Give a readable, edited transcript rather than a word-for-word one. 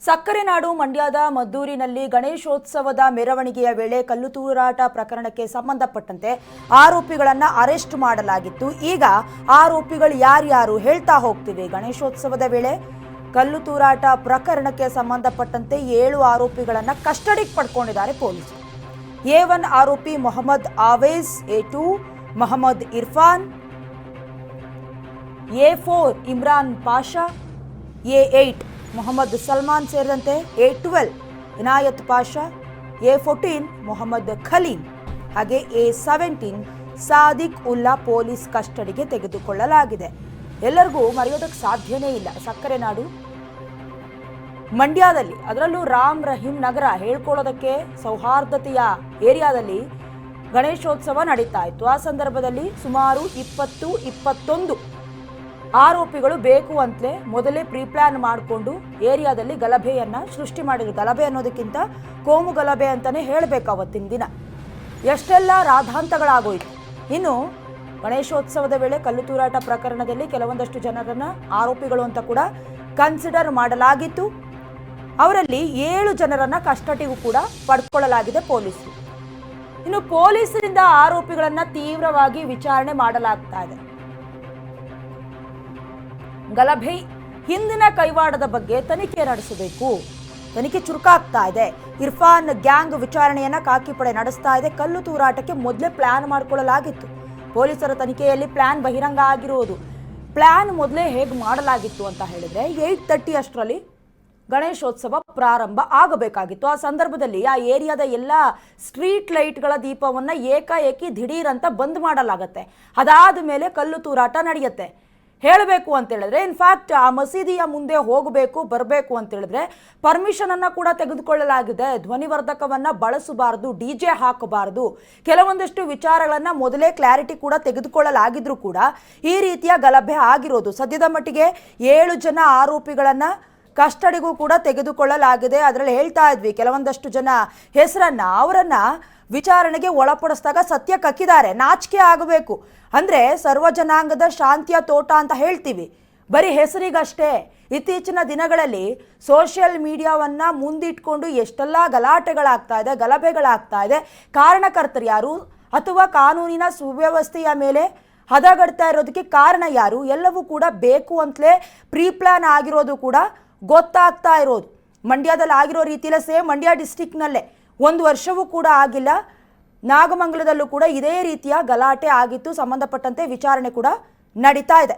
ಸಕ್ಕರೆ ನಾಡು ಮಂಡ್ಯದ ಮದ್ದೂರಿನಲ್ಲಿ ಗಣೇಶೋತ್ಸವದ ಮೆರವಣಿಗೆಯ ವೇಳೆ ಕಲ್ಲು ತೂರಾಟ ಪ್ರಕರಣಕ್ಕೆ ಸಂಬಂಧಪಟ್ಟಂತೆ ಆರೋಪಿಗಳನ್ನು ಅರೆಸ್ಟ್ ಮಾಡಲಾಗಿತ್ತು. ಈಗ ಆರೋಪಿಗಳು ಯಾರ್ಯಾರು ಹೇಳ್ತಾ ಹೋಗ್ತೀವಿ. ಗಣೇಶೋತ್ಸವದ ವೇಳೆ ಕಲ್ಲು ತೂರಾಟ ಪ್ರಕರಣಕ್ಕೆ ಸಂಬಂಧಪಟ್ಟಂತೆ 7 ಆರೋಪಿಗಳನ್ನು ಕಸ್ಟಡಿಗೆ ಪಡ್ಕೊಂಡಿದ್ದಾರೆ ಪೊಲೀಸರು. A1 ಆರೋಪಿ Mohammed ಆವೇಸ್, A2 Mohammed Irfan, A4 Imran Pasha, A8 Mohammed Salman ಸೇರಿದಂತೆ A12 ಇನಾಯತ್ ಪಾಷಾ, A14 ಮೊಹಮ್ಮದ್ ಖಲೀಂ ಹಾಗೆ A17 ಸಾದಿಕ್ ಉಲ್ಲಾ ಪೊಲೀಸ್ ಕಸ್ಟಡಿಗೆ ತೆಗೆದುಕೊಳ್ಳಲಾಗಿದೆ. ಎಲ್ಲರಿಗೂ ಮರೆಯೋದಕ್ಕೆ ಸಾಧ್ಯನೇ ಇಲ್ಲ. ಸಕ್ಕರೆ ನಾಡು ಮಂಡ್ಯದಲ್ಲಿ, ಅದರಲ್ಲೂ ರಾಮ್ ರಹೀಂ ನಗರ ಹೇಳ್ಕೊಳ್ಳೋದಕ್ಕೆ ಸೌಹಾರ್ದತೆಯ ಏರಿಯಾದಲ್ಲಿ ಗಣೇಶೋತ್ಸವ ನಡೀತಾ ಇತ್ತು. ಆ ಸಂದರ್ಭದಲ್ಲಿ ಸುಮಾರು 20-21 ಆರೋಪಿಗಳು ಬೇಕು ಅಂತಲೇ ಮೊದಲೇ ಪ್ರೀಪ್ಲಾನ್ ಮಾಡಿಕೊಂಡು ಏರಿಯಾದಲ್ಲಿ ಗಲಭೆಯನ್ನು ಸೃಷ್ಟಿ ಮಾಡಿದ್ರು. ಗಲಭೆ ಅನ್ನೋದಕ್ಕಿಂತ ಕೋಮು ಗಲಭೆ ಅಂತಲೇ ಹೇಳಬೇಕು. ಅವತ್ತಿನ ದಿನ ಎಷ್ಟೆಲ್ಲ ರಾಧಾಂತಗಳಾಗೋಯಿತು. ಇನ್ನು ಗಣೇಶೋತ್ಸವದ ವೇಳೆ ಕಲ್ಲು ತೂರಾಟ ಪ್ರಕರಣದಲ್ಲಿ ಕೆಲವೊಂದಷ್ಟು ಜನರನ್ನು ಆರೋಪಿಗಳು ಅಂತ ಕೂಡ ಕನ್ಸಿಡರ್ ಮಾಡಲಾಗಿತ್ತು. ಅವರಲ್ಲಿ 7 ಜನರನ್ನು ಕಸ್ಟಡಿಗೂ ಕೂಡ ಪಡ್ಕೊಳ್ಳಲಾಗಿದೆ ಪೊಲೀಸರು. ಇನ್ನು ಪೊಲೀಸರಿಂದ ಆರೋಪಿಗಳನ್ನು ತೀವ್ರವಾಗಿ ವಿಚಾರಣೆ ಮಾಡಲಾಗ್ತಾ ಇದೆ. ಗಲಭೆ ಹಿಂದಿನ ಕೈವಾಡದ ಬಗ್ಗೆ ತನಿಖೆ ನಡೆಸಬೇಕು. ತನಿಖೆ ಚುರುಕಾಗ್ತಾ ಇದೆ. ಇರ್ಫಾನ್ ಗ್ಯಾಂಗ್ ವಿಚಾರಣೆಯನ್ನ ಖಾಕಿ ಪಡೆ ನಡೆಸ್ತಾ ಇದೆ. ಕಲ್ಲು ತೂರಾಟಕ್ಕೆ ಮೊದಲೇ ಪ್ಲಾನ್ ಮಾಡಿಕೊಳ್ಳಲಾಗಿತ್ತು. ಪೊಲೀಸರ ತನಿಖೆಯಲ್ಲಿ ಪ್ಲಾನ್ ಬಹಿರಂಗ ಆಗಿರೋದು. ಪ್ಲಾನ್ ಮೊದಲೇ ಹೇಗೆ ಮಾಡಲಾಗಿತ್ತು ಅಂತ ಹೇಳಿದ್ರೆ 8:30 ಅಷ್ಟರಲ್ಲಿ ಗಣೇಶೋತ್ಸವ ಪ್ರಾರಂಭ ಆಗಬೇಕಾಗಿತ್ತು. ಆ ಸಂದರ್ಭದಲ್ಲಿ ಆ ಏರಿಯಾದ ಎಲ್ಲ ಸ್ಟ್ರೀಟ್ ಲೈಟ್ಗಳ ದೀಪವನ್ನು ಏಕಾಏಕಿ ದಿಢೀರಂತ ಬಂದ್ ಮಾಡಲಾಗತ್ತೆ. ಅದಾದ ಮೇಲೆ ಕಲ್ಲು ತೂರಾಟ ನಡೆಯುತ್ತೆ. ಹೇಳಬೇಕು ಅಂತ ಹೇಳಿದ್ರೆ, ಇನ್ಫ್ಯಾಕ್ಟ್ ಆ ಮಸೀದಿಯ ಮುಂದೆ ಹೋಗಬೇಕು ಬರಬೇಕು ಅಂತ ಹೇಳಿದ್ರೆ ಪರ್ಮಿಷನ್ ಅನ್ನ ಕೂಡ ತೆಗೆದುಕೊಳ್ಳಲಾಗಿದೆ. ಧ್ವನಿವರ್ಧಕವನ್ನ ಬಳಸಬಾರದು, DJ ಹಾಕಬಾರದು, ಕೆಲವೊಂದಷ್ಟು ವಿಚಾರಗಳನ್ನ ಮೊದಲೇ ಕ್ಲಾರಿಟಿ ಕೂಡ ತೆಗೆದುಕೊಳ್ಳಲಾಗಿದ್ರು ಕೂಡ ಈ ರೀತಿಯ ಗಲಭೆ ಆಗಿರೋದು. ಸದ್ಯದ ಮಟ್ಟಿಗೆ 7 ಜನ ಆರೋಪಿಗಳನ್ನ ಕಸ್ಟಡಿಗೂ ಕೂಡ ತೆಗೆದುಕೊಳ್ಳಲಾಗಿದೆ. ಅದರಲ್ಲಿ ಹೇಳ್ತಾ ಇದ್ವಿ ಕೆಲವೊಂದಷ್ಟು ಜನ ಹೆಸರನ್ನ, ಅವರನ್ನ ವಿಚಾರಣೆಗೆ ಒಳಪಡಿಸಿದಾಗ ಸತ್ಯ ಕಕ್ಕಿದ್ದಾರೆ. ನಾಚಿಕೆ ಆಗಬೇಕು. ಅಂದರೆ ಸರ್ವ ಜನಾಂಗದ ಶಾಂತಿಯ ತೋಟ ಅಂತ ಹೇಳ್ತೀವಿ, ಬರೀ ಹೆಸರಿಗಷ್ಟೇ. ಇತ್ತೀಚಿನ ದಿನಗಳಲ್ಲಿ ಸೋಷಿಯಲ್ ಮೀಡಿಯಾವನ್ನು ಮುಂದಿಟ್ಕೊಂಡು ಎಷ್ಟೆಲ್ಲ ಗಲಾಟೆಗಳಾಗ್ತಾ ಇದೆ, ಗಲಭೆಗಳಾಗ್ತಾ ಇದೆ. ಕಾರಣಕರ್ತರು ಯಾರು ಅಥವಾ ಕಾನೂನಿನ ಸುವ್ಯವಸ್ಥೆಯ ಮೇಲೆ ಹದಗೆಡ್ತಾ ಇರೋದಕ್ಕೆ ಕಾರಣ ಯಾರು ಎಲ್ಲವೂ ಕೂಡ ಬೇಕು ಅಂತಲೇ ಪ್ರೀಪ್ಲಾನ್ ಆಗಿರೋದು ಕೂಡ ಗೊತ್ತಾಗ್ತಾ ಇರೋದು. ಮಂಡ್ಯದಲ್ಲಿ ಆಗಿರೋ ರೀತಿಯಲ್ಲೇ ಸೇಮ್ ಮಂಡ್ಯ ಡಿಸ್ಟಿಕ್ನಲ್ಲೇ 1 ವರ್ಷವೂ ಕೂಡ ಆಗಿಲ್ಲ. ನಾಗಮಂಗಲದಲ್ಲೂ ಕೂಡ ಇದೇ ರೀತಿಯ ಗಲಾಟೆ ಆಗಿತ್ತು. ಸಂಬಂಧಪಟ್ಟಂತೆ ವಿಚಾರಣೆ ಕೂಡ ನಡೀತಾ ಇದೆ.